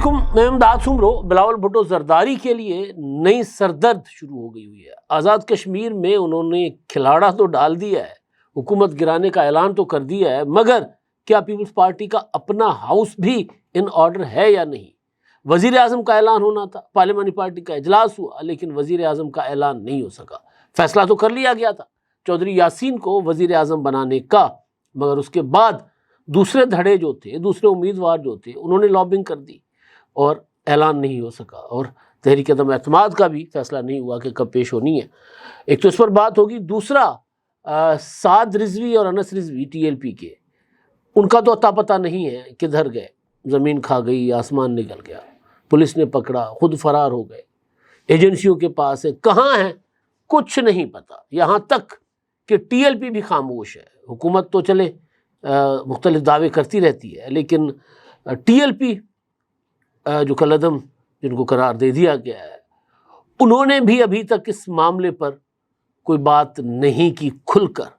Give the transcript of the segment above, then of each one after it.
علیکم، میں امداد سمرو۔ بلاول بھٹو زرداری کے لیے نئی سردرد شروع ہو گئی ہوئی ہے۔ آزاد کشمیر میں انہوں نے کھلاڑا تو ڈال دیا ہے، حکومت گرانے کا اعلان تو کر دیا ہے، مگر کیا پیپلز پارٹی کا اپنا ہاؤس بھی ان آرڈر ہے یا نہیں؟ وزیر اعظم کا اعلان ہونا تھا، پارلیمانی پارٹی کا اجلاس ہوا، لیکن وزیر اعظم کا اعلان نہیں ہو سکا۔ فیصلہ تو کر لیا گیا تھا چودھری یاسین کو وزیر اعظم بنانے کا، مگر اس کے بعد دوسرے دھڑے جو تھے، دوسرے امیدوار جو تھے، انہوں نے لابنگ کر دی اور اعلان نہیں ہو سکا، اور تحریک عدم اعتماد کا بھی فیصلہ نہیں ہوا کہ کب پیش ہونی ہے۔ ایک تو اس پر بات ہوگی، دوسرا سعد رضوی اور انس رضوی ٹی ایل پی کے، ان کا تو اتا پتہ نہیں ہے کدھر گئے، زمین کھا گئی، آسمان نکل گیا، پولیس نے پکڑا، خود فرار ہو گئے، ایجنسیوں کے پاس ہے، کہاں ہیں کچھ نہیں پتہ، یہاں تک کہ ٹی ایل پی بھی خاموش ہے۔ حکومت تو چلے مختلف دعوے کرتی رہتی ہے، لیکن ٹی ایل پی جو کالعدم جن کو قرار دے دیا گیا ہے، انہوں نے بھی ابھی تک اس معاملے پر کوئی بات نہیں کی کھل کر۔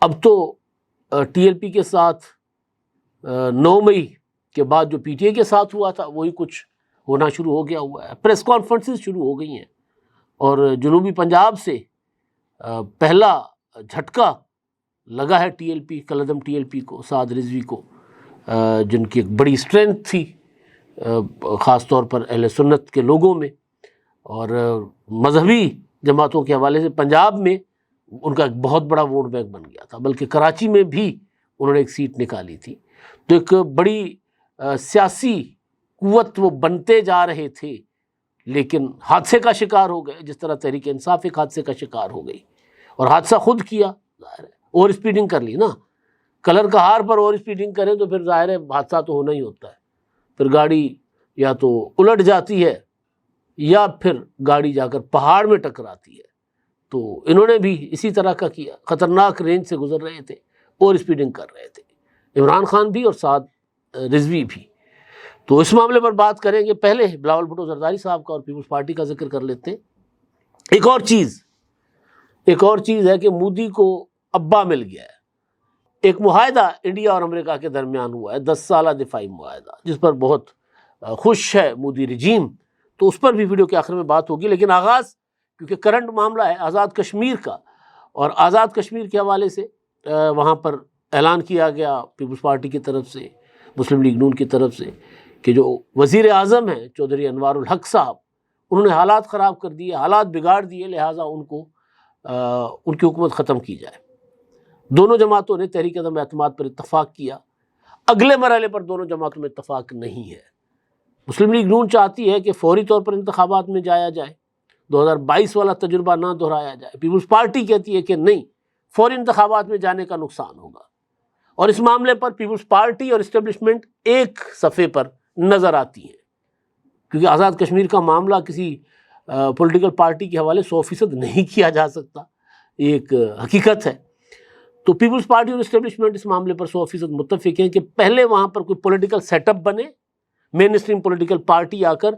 اب تو ٹی ایل پی کے ساتھ 9 مئی کے بعد جو پی ٹی آئی کے ساتھ ہوا تھا وہی کچھ ہونا شروع ہو گیا ہوا ہے، پریس کانفرنسز شروع ہو گئی ہیں، اور جنوبی پنجاب سے پہلا جھٹکا لگا ہے ٹی ایل پی، کالعدم ٹی ایل پی کو، سعد رضوی کو، جن کی ایک بڑی اسٹرینتھ تھی خاص طور پر اہل سنت کے لوگوں میں، اور مذہبی جماعتوں کے حوالے سے پنجاب میں ان کا ایک بہت بڑا ووٹ بینک بن گیا تھا، بلکہ کراچی میں بھی انہوں نے ایک سیٹ نکالی تھی۔ تو ایک بڑی سیاسی قوت وہ بنتے جا رہے تھے، لیکن حادثے کا شکار ہو گئے، جس طرح تحریک انصاف ایک حادثے کا شکار ہو گئی، اور حادثہ خود کیا، ظاہر ہے اوور اسپیڈنگ کر لی نا، کلر کا ہار پر اوور اسپیڈنگ کریں تو پھر ظاہر ہے حادثہ تو ہونا ہی ہوتا ہے، پھر گاڑی یا تو الٹ جاتی ہے یا پھر گاڑی جا کر پہاڑ میں ٹکراتی ہے۔ تو انہوں نے بھی اسی طرح کا کیا، خطرناک رینج سے گزر رہے تھے، اوور اسپیڈنگ کر رہے تھے، عمران خان بھی اور سعد رضوی بھی۔ تو اس معاملے پر بات کریں گے، پہلے بلاول بھٹو زرداری صاحب کا اور پیپلز پارٹی کا ذکر کر لیتے ہیں۔ ایک اور چیز ہے کہ مودی کو ابا مل گیا ہے۔ ایک معاہدہ انڈیا اور امریکہ کے درمیان ہوا ہے، 10 سالہ دفاعی معاہدہ، جس پر بہت خوش ہے مودی رجیم، تو اس پر بھی ویڈیو کے آخر میں بات ہوگی۔ لیکن آغاز کیونکہ کرنٹ معاملہ ہے آزاد کشمیر کا، اور آزاد کشمیر کے حوالے سے وہاں پر اعلان کیا گیا پیپلز پارٹی کی طرف سے، مسلم لیگ نون کی طرف سے، کہ جو وزیر اعظم ہیں چودھری انوار الحق صاحب، انہوں نے حالات خراب کر دیے، حالات بگاڑ دیے، لہٰذا ان کی حکومت ختم کی جائے۔ دونوں جماعتوں نے تحریک عدم اعتماد پر اتفاق کیا، اگلے مرحلے پر دونوں جماعتوں میں اتفاق نہیں ہے۔ مسلم لیگ نون چاہتی ہے کہ فوری طور پر انتخابات میں جایا جائے، 2022 والا تجربہ نہ دہرایا جائے۔ پیپلز پارٹی کہتی ہے کہ نہیں، فوری انتخابات میں جانے کا نقصان ہوگا، اور اس معاملے پر پیپلز پارٹی اور اسٹیبلشمنٹ ایک صفحے پر نظر آتی ہے، کیونکہ آزاد کشمیر کا معاملہ کسی پولیٹیکل پارٹی کے حوالے 100% نہیں کیا جا سکتا، یہ ایک حقیقت ہے۔ تو پیپلز پارٹی اور اسٹیبلشمنٹ اس معاملے پر 100% متفق ہیں کہ پہلے وہاں پر کوئی پولیٹیکل سیٹ اپ بنے، مین اسٹریم پولیٹیکل پارٹی آ کر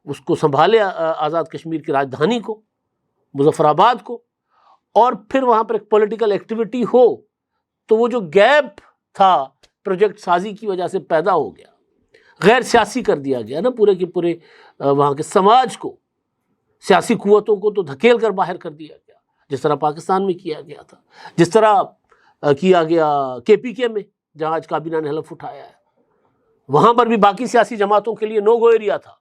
اس کو سنبھالے آزاد کشمیر کی راجدھانی کو، مظفر آباد کو، اور پھر وہاں پر ایک پولیٹیکل ایکٹیویٹی ہو۔ تو وہ جو گیپ تھا پروجیکٹ سازی کی وجہ سے پیدا ہو گیا، غیر سیاسی کر دیا گیا نا پورے کے پورے وہاں کے سماج کو، سیاسی قوتوں کو تو دھکیل کر باہر کر دیا گیا، جس طرح پاکستان میں کیا گیا تھا، جس طرح کیا گیا کے پی کے میں، جہاں آج کابینہ نے حلف اٹھایا ہے۔ وہاں پر بھی باقی سیاسی جماعتوں کے لیے نو گو ایریا تھا،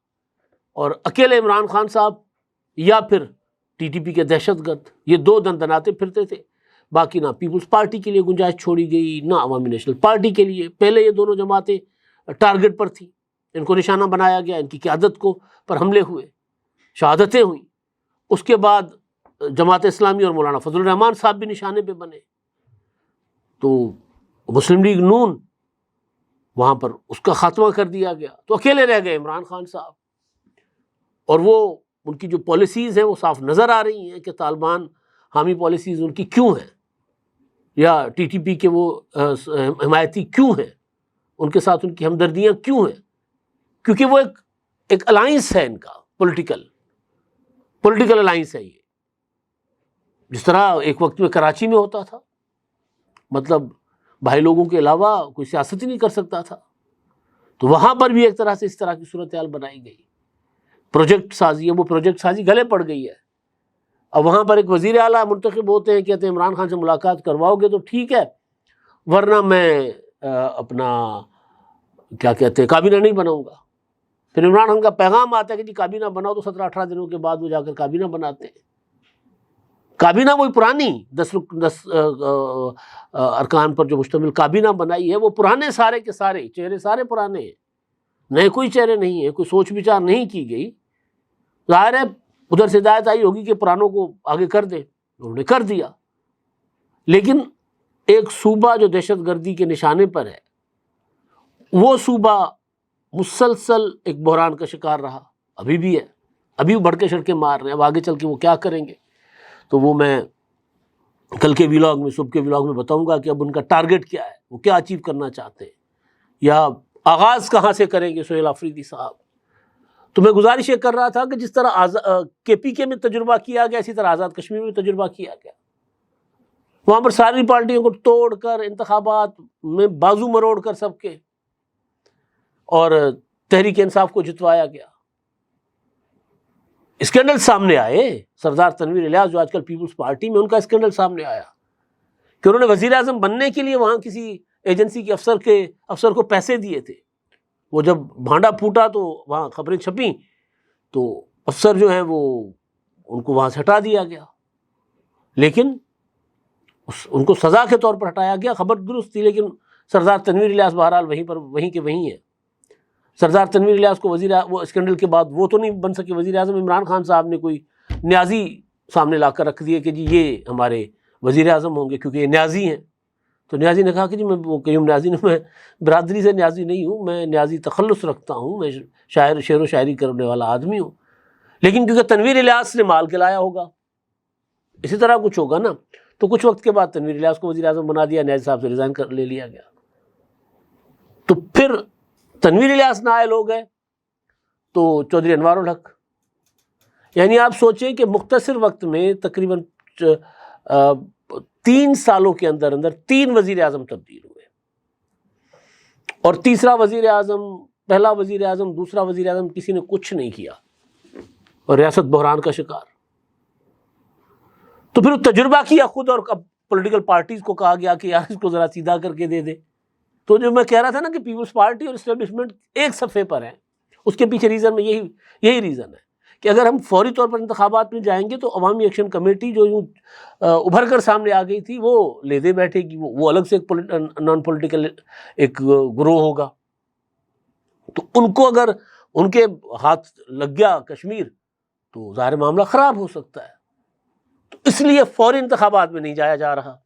اور اکیلے عمران خان صاحب یا پھر ٹی ٹی پی کے دہشت گرد، یہ دو دندناتے پھرتے تھے، باقی نہ پیپلز پارٹی کے لیے گنجائش چھوڑی گئی، نہ عوامی نیشنل پارٹی کے لیے۔ پہلے یہ دونوں جماعتیں ٹارگٹ پر تھیں، ان کو نشانہ بنایا گیا، ان کی قیادت کو پر حملے ہوئے، شہادتیں ہوئیں۔ اس کے بعد جماعت اسلامی اور مولانا فضل الرحمان صاحب بھی نشانے پہ بنے، تو مسلم لیگ نون وہاں پر اس کا خاتمہ کر دیا گیا، تو اکیلے رہ گئے عمران خان صاحب، اور وہ ان کی جو پالیسیز ہیں وہ صاف نظر آ رہی ہیں کہ طالبان حامی پالیسیز ان کی کیوں ہیں، یا ٹی ٹی پی کے وہ حمایتی کیوں ہیں، ان کے ساتھ ان کی ہمدردیاں کیوں ہیں، کیونکہ وہ ایک الائنس ہے، ان کا پولیٹیکل الائنس ہے یہ، جس طرح ایک وقت میں کراچی میں ہوتا تھا، مطلب بھائی لوگوں کے علاوہ کوئی سیاست ہی نہیں کر سکتا تھا، تو وہاں پر بھی ایک طرح سے اس طرح کی صورتحال بنائی گئی. پروجیکٹ سازی ہے، وہ پروجیکٹ سازی گلے پڑ گئی ہے. اب وہاں پر ایک وزیر اعلیٰ منتخب ہوتے ہیں، کہتے ہیں عمران خان سے ملاقات کرواؤ گے تو ٹھیک ہے، ورنہ میں اپنا کیا کہتے ہیں کابینہ نہیں بناؤں گا. پھر عمران خان کا پیغام آتا ہے کہ جی کابینہ بناؤ، تو 17-18 دنوں کے بعد وہ جا کر کابینہ بناتے ہیں. کابینہ وہی پرانی 10 ارکان پر جو مشتمل کابینہ بنائی ہے، وہ پرانے سارے کے سارے چہرے سارے پرانے ہیں، نئے کوئی چہرے نہیں ہیں، کوئی سوچ بچار نہیں کی گئی. ظاہر ہے ادھر سے ہدایت آئی ہوگی کہ پرانوں کو آگے کر دیں، انہوں نے کر دیا. لیکن ایک صوبہ جو دہشت گردی کے نشانے پر ہے، وہ صوبہ مسلسل ایک بحران کا شکار رہا، ابھی بھی ہے، ابھی وہ بڑکے شڑکے مار رہے ہیں. اب آگے چل کے وہ کیا کریں گے تو وہ میں کل کے ولاگ میں، صبح کے ولاگ میں بتاؤں گا کہ اب ان کا ٹارگٹ کیا ہے، وہ کیا اچیو کرنا چاہتے ہیں، یا آغاز کہاں سے کریں گے سہیل آفریدی صاحب. تو میں گزارش یہ کر رہا تھا کہ جس طرح KPK میں تجربہ کیا گیا، اسی طرح آزاد کشمیر میں تجربہ کیا گیا. وہاں پر ساری پارٹیوں کو توڑ کر انتخابات میں بازو مروڑ کر سب کے، اور تحریک انصاف کو جتوایا گیا. اسکینڈل سامنے آئے. سردار تنویر الیاس جو آج کل پیپلز پارٹی میں، ان کا اسکینڈل سامنے آیا کہ انہوں نے وزیر اعظم بننے کے لیے وہاں کسی ایجنسی کے افسر کو پیسے دیے تھے. وہ جب بھانڈا پھوٹا تو وہاں خبریں چھپیں، تو افسر جو ہیں وہ ان کو وہاں سے ہٹا دیا گیا. لیکن ان کو سزا کے طور پر ہٹایا گیا، خبر درست تھی. لیکن سردار تنویر الیاس بہرحال وہیں کے وہیں ہیں. سردار تنویر الیاس کو وہ اسکینڈل کے بعد وہ تو نہیں بن سکے وزیر اعظم. عمران خان صاحب نے کوئی نیازی سامنے لا کر رکھ دیے کہ جی یہ ہمارے وزیر اعظم ہوں گے کیونکہ یہ نیازی ہیں. تو نیازی نے کہا کہ جی میں قیوم نیازی نے، میں برادری سے نیازی نہیں ہوں، میں نیازی تخلص رکھتا ہوں، میں شعر و شاعری کرنے والا آدمی ہوں. لیکن کیونکہ تنویر الیاس نے مال کے لایا ہوگا، اسی طرح کچھ ہوگا نا. تو کچھ وقت کے بعد تنویر الیاس کو وزیر اعظم بنا دیا، نیازی صاحب سے ریزائن کر لے لیا گیا. تو پھر تنویر الیاس نائل ہو گئے تو چودھری انوار الحق. یعنی آپ سوچیں کہ مختصر وقت میں تقریباً 3 سالوں کے اندر 3 وزیر اعظم تبدیل ہوئے، اور تیسرا وزیر اعظم، پہلا وزیر اعظم، دوسرا وزیر اعظم کسی نے کچھ نہیں کیا، اور ریاست بحران کا شکار. تو پھر تجربہ کیا خود، اور اب پولیٹیکل پارٹیز کو کہا گیا کہ یار اس کو ذرا سیدھا کر کے دے دے. تو جو میں کہہ رہا تھا نا کہ پیپلز پارٹی اور اسٹیبلشمنٹ ایک صفحے پر ہیں، اس کے پیچھے ریزن میں یہی ریزن ہے کہ اگر ہم فوری طور پر انتخابات میں جائیں گے تو عوامی ایکشن کمیٹی جو یوں ابھر کر سامنے آ گئی تھی، وہ لے دے بیٹھے گی، وہ الگ سے ایک نان پولیٹیکل ایک گروہ ہوگا. تو ان کو اگر ان کے ہاتھ لگ گیا کشمیر تو ظاہر معاملہ خراب ہو سکتا ہے. تو اس لیے فوری انتخابات میں نہیں جایا جا رہا.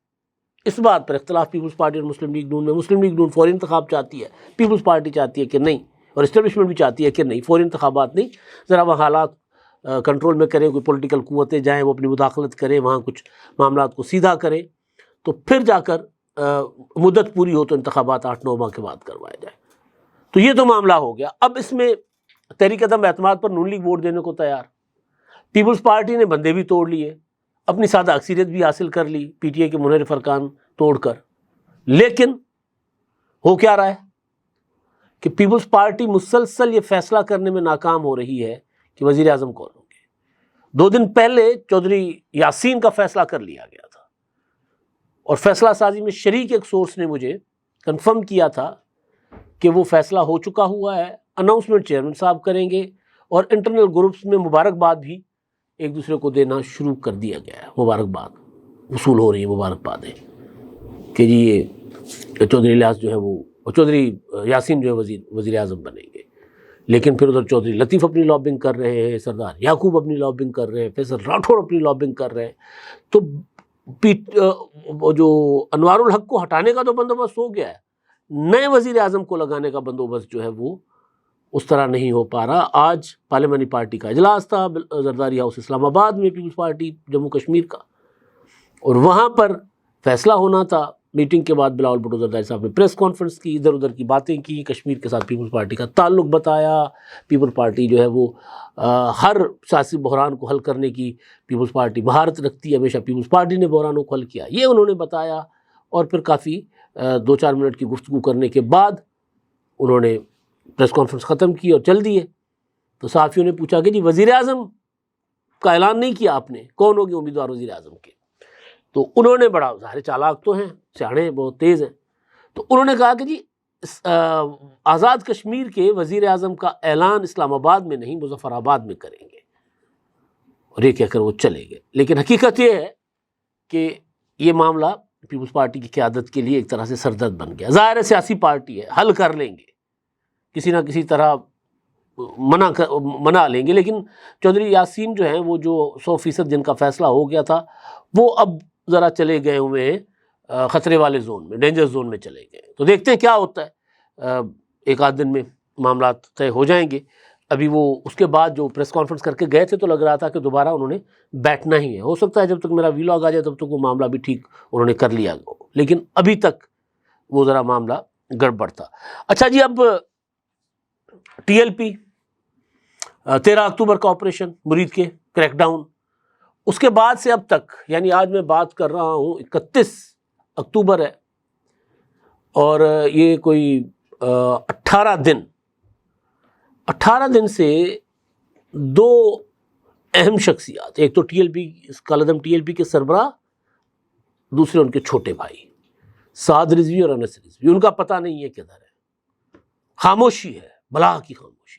اس بات پر اختلاف پیپلز پارٹی اور مسلم لیگ نون میں. مسلم لیگ نون فوری انتخاب چاہتی ہے، پیپلز پارٹی چاہتی ہے کہ نہیں، اور اسٹیبلشمنٹ بھی چاہتی ہے کہ نہیں، فوری انتخابات نہیں، ذرا وہ حالات کنٹرول میں کریں، کوئی پولیٹیکل قوتیں جائیں، وہ اپنی مداخلت کریں، وہاں کچھ معاملات کو سیدھا کریں، تو پھر جا کر مدت پوری ہو تو انتخابات 8-9 ماہ کے بعد کروائے جائیں. تو یہ تو معاملہ ہو گیا. اب اس میں تحریک عدم اعتماد پر نون لیگ ووٹ دینے کو تیار. پیپلز پارٹی نے بندے بھی توڑ لیے، اپنی سادہ اکثریت بھی حاصل کر لی PTI کے منحرف ارکان توڑ کر. لیکن ہو کیا رہا ہے کہ پیپلز پارٹی مسلسل یہ فیصلہ کرنے میں ناکام ہو رہی ہے کہ وزیر اعظم کون ہوں گے. 2 دن پہلے چودھری یاسین کا فیصلہ کر لیا گیا تھا، اور فیصلہ سازی میں شریک ایک سورس نے مجھے کنفرم کیا تھا کہ وہ فیصلہ ہو چکا ہوا ہے. اناؤنسمنٹ چیئرمین صاحب کریں گے، اور انٹرنل گروپس میں مبارکباد بھی ایک دوسرے کو دینا شروع کر دیا گیا ہے. مبارکباد وصول ہو رہی ہے، مبارکبادیں کہ جی یہ چودھری الیاس جو ہے وہ چودھری یاسین جو ہے وزیر اعظم بنیں گے. لیکن پھر ادھر چودھری لطیف اپنی لابنگ کر رہے ہیں، سردار یعقوب اپنی لابنگ کر رہے ہیں، فیصل راٹھوڑ اپنی لابنگ کر رہے ہیں. تو جو انوار الحق کو ہٹانے کا تو بندوبست ہو گیا ہے، نئے وزیر اعظم کو لگانے کا بندوبست جو ہے وہ اس طرح نہیں ہو پا رہا. آج پارلیمانی پارٹی کا اجلاس تھا زرداری ہاؤس اسلام آباد میں، پیپلز پارٹی جموں کشمیر کا، اور وہاں پر فیصلہ ہونا تھا. میٹنگ کے بعد بلاول بھٹو زرداری صاحب نے پریس کانفرنس کی، ادھر ادھر کی باتیں کی، کشمیر کے ساتھ پیپلز پارٹی کا تعلق بتایا. پیپلز پارٹی جو ہے وہ ہر سیاسی بحران کو حل کرنے کی پیپلز پارٹی مہارت رکھتی ہے، ہمیشہ پیپلز پارٹی نے بحرانوں کو حل کیا، یہ انہوں نے بتایا. اور پھر کافی 2-4 منٹ کی گفتگو کرنے کے بعد انہوں نے پریس کانفرنس ختم کی اور چل دیے. تو صحافیوں نے پوچھا کہ جی وزیر اعظم کا اعلان نہیں کیا آپ نے, کون ہوگی امیدوار وزیر اعظم کے؟ تو انہوں نے بڑا ظاہر چالاک تو ہیں, سیاڑے ہیں, بہت تیز ہیں, تو انہوں نے کہا کہ جی آزاد کشمیر کے وزیر اعظم کا اعلان اسلام آباد میں نہیں مظفر آباد میں کریں گے, اور یہ کہہ کر وہ چلے گئے. لیکن حقیقت یہ ہے کہ یہ معاملہ پیپلز پارٹی کی قیادت کے لیے ایک طرح سے سردرد بن گیا. ظاہر ہے سیاسی پارٹی ہے, حل کر لیں گے, کسی نہ کسی طرح منا لیں گے, لیکن چودھری یاسین جو ہیں وہ جو 100% جن کا فیصلہ ہو گیا تھا وہ اب ذرا چلے گئے ہوئے خطرے والے زون میں, ڈینجر زون میں چلے گئے. تو دیکھتے ہیں کیا ہوتا ہے, ایک آدھ دن میں معاملات طے ہو جائیں گے. ابھی وہ اس کے بعد جو پریس کانفرنس کر کے گئے تھے تو لگ رہا تھا کہ دوبارہ انہوں نے بیٹھنا ہی ہے. ہو سکتا ہے جب تک میرا ویلاگ آ جائے تب تک وہ معاملہ بھی ٹھیک انہوں نے کر لیا, لیکن ابھی تک وہ ذرا معاملہ گڑبڑ تھا. اچھا جی, اب ٹی ایل پی 13 اکتوبر کا آپریشن مرید کے کریک ڈاؤن, اس کے بعد سے اب تک, یعنی آج میں بات کر رہا ہوں 31 اکتوبر ہے, اور یہ کوئی 18 دن سے دو اہم شخصیات, ایک تو ٹی ایل پی کالعدم ٹی ایل پی کے سربراہ, دوسرے ان کے چھوٹے بھائی سعد رضوی اور انس رضوی, ان کا پتہ نہیں ہے کدھر ہے. خاموشی ہے, بلا کی خاموشی,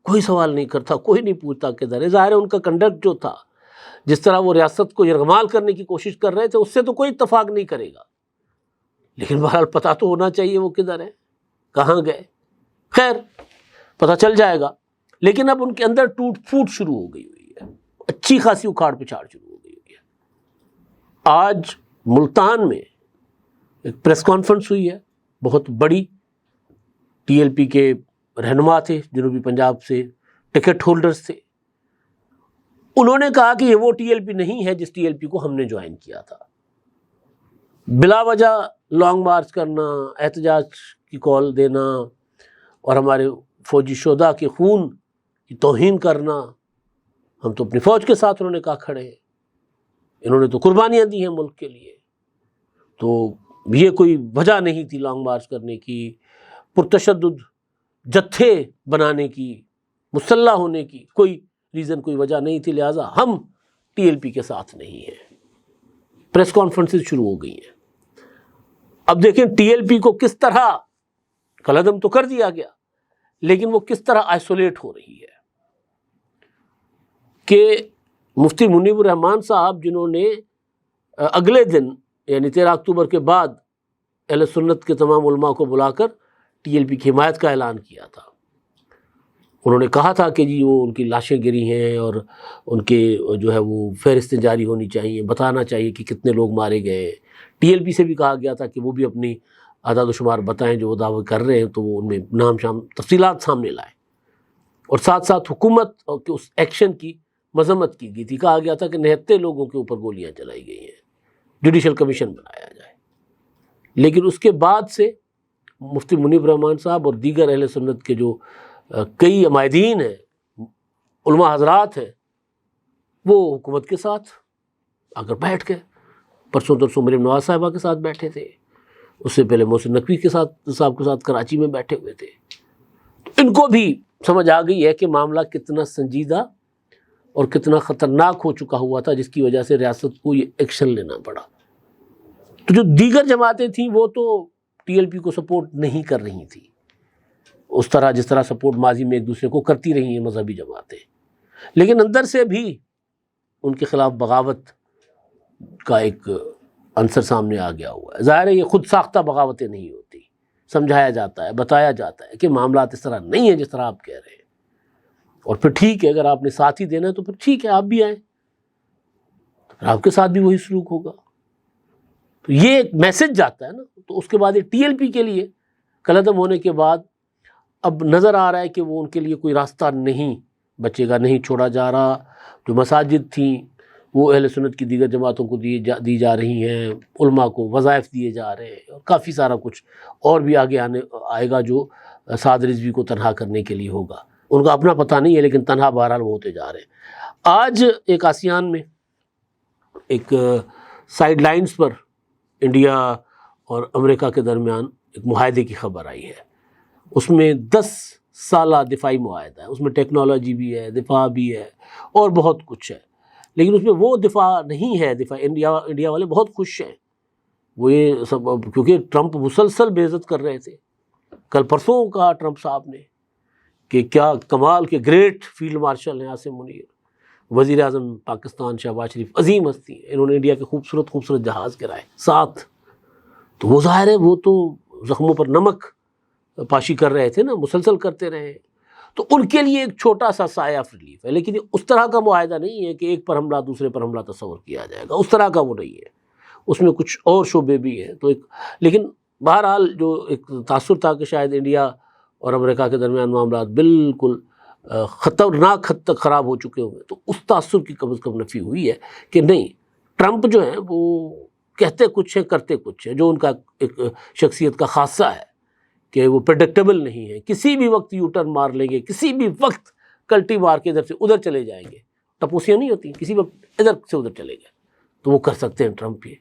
کوئی سوال نہیں کرتا, کوئی نہیں پوچھتا کدھر ہے. ظاہر ہے ان کا کنڈکٹ جو تھا, جس طرح وہ ریاست کو یرغمال کرنے کی کوشش کر رہے تھے, اس سے تو کوئی اتفاق نہیں کرے گا, لیکن بہرحال پتہ تو ہونا چاہیے وہ کدھر ہے, کہاں گئے. خیر پتہ چل جائے گا. لیکن اب ان کے اندر ٹوٹ پھوٹ شروع ہو گئی ہوئی ہے, اچھی خاصی اکھاڑ پچھاڑ شروع ہو گئی ہوئی ہے. آج ملتان میں ایک پریس کانفرنس ہوئی ہے بہت بڑی, ٹی ایل پی کے رہنما تھے, جنوبی پنجاب سے ٹکٹ ہولڈرز تھے. انہوں نے کہا کہ یہ وہ ٹی ایل پی نہیں ہے جس ٹی ایل پی کو ہم نے جوائن کیا تھا. بلا وجہ لانگ مارچ کرنا, احتجاج کی کال دینا, اور ہمارے فوجی شہداء کے خون کی توہین کرنا. ہم تو اپنی فوج کے ساتھ, انہوں نے کہا, کھڑے ہیں, انہوں نے تو قربانیاں دی ہیں ملک کے لیے, تو یہ کوئی وجہ نہیں تھی لانگ مارچ کرنے کی, پرتشدد جتھے بنانے کی, مسلح ہونے کی کوئی ریزن, کوئی وجہ نہیں تھی. لہٰذا ہم ٹی ایل پی کے ساتھ نہیں ہیں. پریس کانفرنسز شروع ہو گئی ہیں. اب دیکھیں ٹی ایل پی کو کس طرح قلعدم تو کر دیا گیا, لیکن وہ کس طرح آئسولیٹ ہو رہی ہے. کہ مفتی منیب الرحمان صاحب, جنہوں نے اگلے دن یعنی 13 اکتوبر کے بعد اہل سنت کے تمام علماء کو بلا کر ٹی ایل پی کی حمایت کا اعلان کیا تھا, انہوں نے کہا تھا کہ جی وہ ان کی لاشیں گری ہیں اور ان کے جو ہے وہ فہرستیں جاری ہونی چاہیے, بتانا چاہیے کہ کتنے لوگ مارے گئے. ٹی ایل پی سے بھی کہا گیا تھا کہ وہ بھی اپنی اعداد و شمار بتائیں جو وہ دعوے کر رہے ہیں, تو وہ ان میں نام شام تفصیلات سامنے لائیں. اور ساتھ ساتھ حکومت کے اس ایکشن کی مذمت کی گئی تھی. کہا گیا تھا کہ 69 لوگوں کے اوپر گولیاں چلائی گئی ہیں, جوڈیشل کمیشن بنایا جائے. لیکن اس کے بعد سے مفتی منیب الرحمان صاحب اور دیگر اہل سنت کے جو کئی عمائدین ہیں, علماء حضرات ہیں, وہ حکومت کے ساتھ آ کر بیٹھ گئے. پرسوں ترسوں مریم نواز صاحبہ کے ساتھ بیٹھے تھے, اس سے پہلے محسن نقوی کے ساتھ کراچی میں بیٹھے ہوئے تھے. ان کو بھی سمجھ آ گئی ہے کہ معاملہ کتنا سنجیدہ اور کتنا خطرناک ہو چکا ہوا تھا, جس کی وجہ سے ریاست کو یہ ایکشن لینا پڑا. تو جو دیگر جماعتیں تھیں وہ تو ٹی ایل پی کو سپورٹ نہیں کر رہی تھیں اس طرح جس طرح سپورٹ ماضی میں ایک دوسرے کو کرتی رہی ہیں مذہبی جماعتیں, لیکن اندر سے بھی ان کے خلاف بغاوت کا ایک عنصر سامنے آ گیا ہوا ہے. ظاہر ہے یہ خود ساختہ بغاوتیں نہیں ہوتی, سمجھایا جاتا ہے, بتایا جاتا ہے کہ معاملات اس طرح نہیں ہیں جس طرح آپ کہہ رہے ہیں, اور پھر ٹھیک ہے, اگر آپ نے ساتھ ہی دینا ہے تو پھر ٹھیک ہے, آپ بھی آئیں, آپ کے ساتھ بھی وہی سلوک ہوگا. تو یہ ایک میسج جاتا ہے نا. تو اس کے بعد یہ ٹی ایل پی کے لیے قلعدم ہونے کے بعد اب نظر آ رہا ہے کہ وہ ان کے لیے کوئی راستہ نہیں بچے گا, نہیں چھوڑا جا رہا. جو مساجد تھیں وہ اہل سنت کی دیگر جماعتوں کو دی جا رہی ہیں, علماء کو وظائف دیے جا رہے ہیں, اور کافی سارا کچھ اور بھی آگے آئے گا جو سعد رضوی کو تنہا کرنے کے لیے ہوگا. ان کا اپنا پتہ نہیں ہے, لیکن تنہا بہرحال وہ ہوتے جا رہے ہیں. آج ایک آسیان میں ایک سائیڈ لائنز پر انڈیا اور امریکہ کے درمیان ایک معاہدے کی خبر آئی ہے. اس میں 10 سالہ دفاعی معاہدہ ہے، اس میں ٹیکنالوجی بھی ہے، دفاع بھی ہے اور بہت کچھ ہے، لیکن اس میں وہ دفاع نہیں ہے۔ دفاع انڈیا والے بہت خوش ہیں، وہ یہ سب کیونکہ ٹرمپ مسلسل بے عزت کر رہے تھے۔ کل پرسوں کہا ٹرمپ صاحب نے کہ کیا کمال کے گریٹ فیلڈ مارشل ہیں عاصم منیر، وزیر اعظم پاکستان شہباز شریف، عظیم ہستی ہیں، انہوں نے انڈیا کے خوبصورت خوبصورت جہاز گرائے 7۔ تو وہ ظاہر ہے وہ تو زخموں پر نمک پاشی کر رہے تھے نا، مسلسل کرتے رہے، تو ان کے لیے ایک چھوٹا سا سایہ آف ریلیف ہے، لیکن اس طرح کا معاہدہ نہیں ہے کہ ایک پر حملہ دوسرے پر حملہ تصور کیا جائے گا، اس طرح کا وہ نہیں ہے، اس میں کچھ اور شعبے بھی ہیں۔ تو لیکن بہرحال جو ایک تاثر تھا کہ شاید انڈیا اور امریکہ کے درمیان معاملات بالکل خطرناک حد تک خراب ہو چکے ہوں گے، تو اس تاثر کی کم از کم نفی ہوئی ہے کہ نہیں، ٹرمپ جو ہیں وہ کہتے کچھ ہیں کرتے کچھ ہیں، جو ان کا ایک شخصیت کا خاصہ ہے کہ وہ پریڈکٹیبل نہیں ہے، کسی بھی وقت یو ٹرن مار لیں گے، کسی بھی وقت کلٹی مار کے ادھر سے ادھر چلے جائیں گے، ٹپوسیاں نہیں ہوتی، کسی وقت ادھر سے ادھر چلے گئے، تو وہ کر سکتے ہیں ٹرمپ یہ،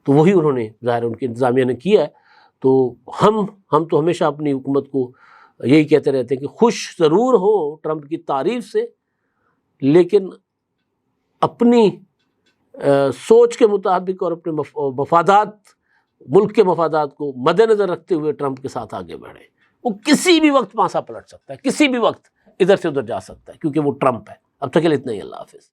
تو وہی انہوں نے ظاہر ان کی انتظامیہ نے کیا ہے۔ تو ہم تو ہمیشہ اپنی حکومت کو یہی کہتے رہتے ہیں کہ خوش ضرور ہو ٹرمپ کی تعریف سے، لیکن اپنی سوچ کے مطابق اور اپنے مفادات، ملک کے مفادات کو مد نظر رکھتے ہوئے ٹرمپ کے ساتھ آگے بڑھیں۔ وہ کسی بھی وقت پانسا پلٹ سکتا ہے، کسی بھی وقت ادھر سے ادھر جا سکتا ہے، کیونکہ وہ ٹرمپ ہے۔ اب تک کے لیے اتنا ہی، اللہ حافظ۔